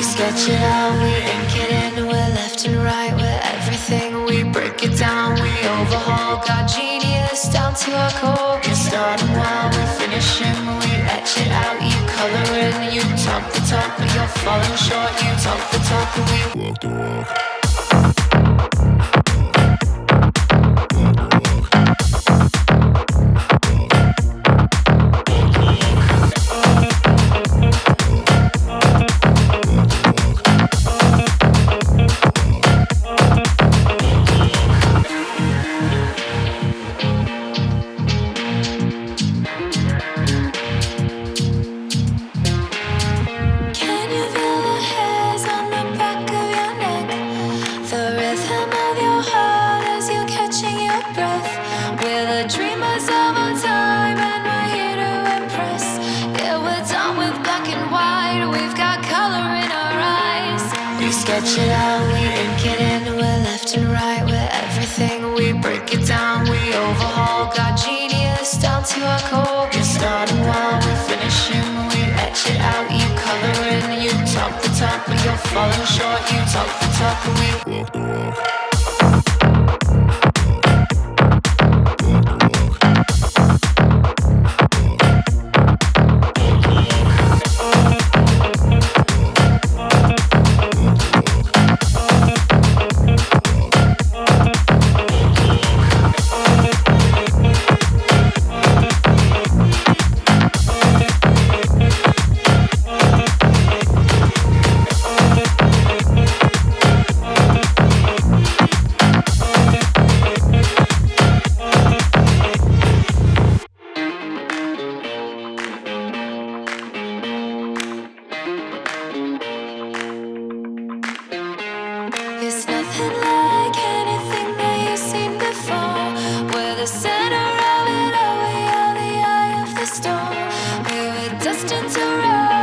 Sketch it out, we ink it in, we're left and right, we're everything, we break it down, we overhaul, got genius down to our core. We're starting while we're finishing, we etch it out, you color in, you top the top, but you're falling short, you top the top, and we walk the walk. Sketch it out, we ink it in, we're left and right, we're everything, we break it down, we overhaul, got genius down to our core. We're starting while we're finishing, we etch it out, you color in, you top the top, but you're falling short, you top the top, and we walk the walk. Destined to rise.